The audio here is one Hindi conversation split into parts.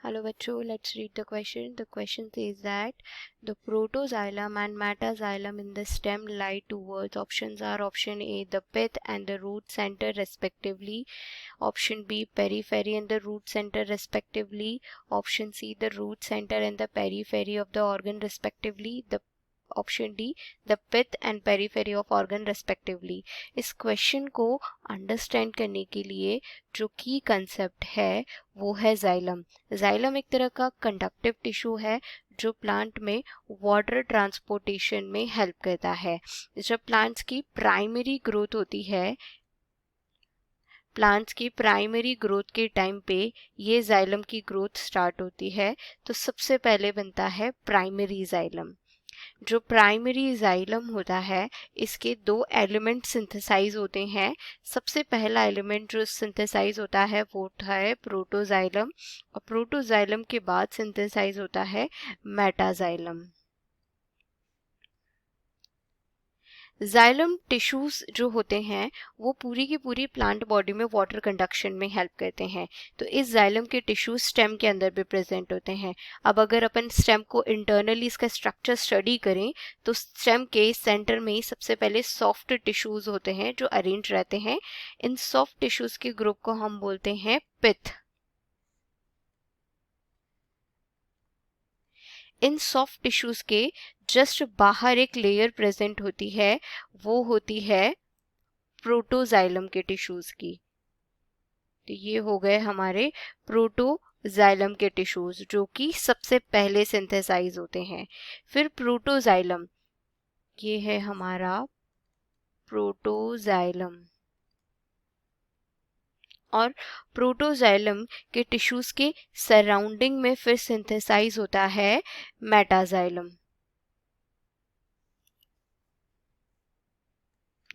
Hello bachcho, let's read the question. The question says that the protoxylem and metaxylem in the stem lie towards, options are option A the pith and the root center respectively, option B periphery and the root center respectively, option C the root center and the periphery of the organ respectively, the option D the pith and periphery of organ respectively. इस क्वेश्चन को अंडरस्टैंड करने के लिए जो की कंसेप्ट है वो है जाइलम। जाइलम एक तरह का कंडक्टिव टिश्यू है जो प्लांट में वाटर ट्रांसपोर्टेशन में हेल्प करता है। जब प्लांट्स की प्राइमरी ग्रोथ होती है, प्लांट्स की प्राइमरी ग्रोथ के टाइम पे ये जाइलम की ग्रोथ स्टार्ट होती है, तो सबसे पहले बनता है प्राइमरी जाइलम। जो प्राइमरी जाइलम होता है इसके दो एलिमेंट सिंथेसाइज होते हैं। सबसे पहला एलिमेंट जो सिंथेसाइज होता है वो होता है प्रोटोजाइलम, और प्रोटोजाइलम के बाद सिंथेसाइज होता है मेटाजाइलम। जाइलम टिश्यूज जो होते हैं वो पूरी की पूरी प्लांट बॉडी में वाटर कंडक्शन में हेल्प करते हैं, तो इस जाइलम के टिश्यूज स्टेम के अंदर भी प्रेजेंट होते हैं। अब अगर अपन स्टेम को इंटरनली इसका स्ट्रक्चर स्टडी करें तो स्टेम के सेंटर में सबसे पहले सॉफ्ट टिश्यूज होते हैं जो अरेंज रहते हैं। इन सॉफ्ट टिश्यूज के ग्रुप को हम बोलते हैं पिथ। इन सॉफ्ट टिश्यूज के जस्ट बाहर एक लेयर प्रेजेंट होती है, वो होती है प्रोटोजाइलम के टिश्यूज की। तो ये हो गए हमारे प्रोटोजाइलम के टिश्यूज जो कि सबसे पहले सिंथेसाइज होते हैं। फिर प्रोटोजाइलम, ये है हमारा प्रोटोजाइलम, और प्रोटोजाइलम के टिश्यूज के सराउंडिंग में फिर सिंथेसाइज होता है मेटाजाइलम।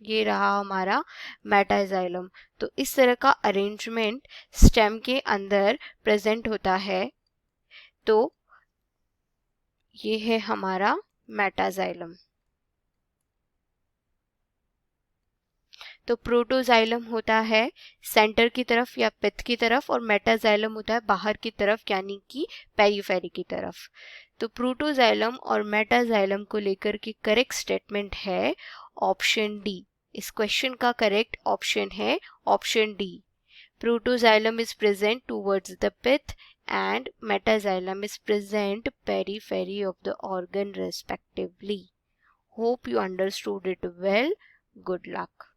ये रहा हमारा मेटाजाइलम। तो इस तरह का अरेंजमेंट स्टेम के अंदर प्रेजेंट होता है। तो ये है हमारा मेटाजाइलम। तो प्रोटोजाइलम होता है सेंटर की तरफ या पिथ की तरफ, और मेटाजाइलम होता है बाहर की तरफ यानी कि पेरिफेरी की तरफ। तो प्रोटोजाइलम और मेटाजाइलम को लेकर के करेक्ट स्टेटमेंट है ऑप्शन डी। इस क्वेश्चन का करेक्ट ऑप्शन है option D. Protoxylem is present towards the pith and metaxylem is present periphery of the organ respectively. Hope you understood it well. Good luck.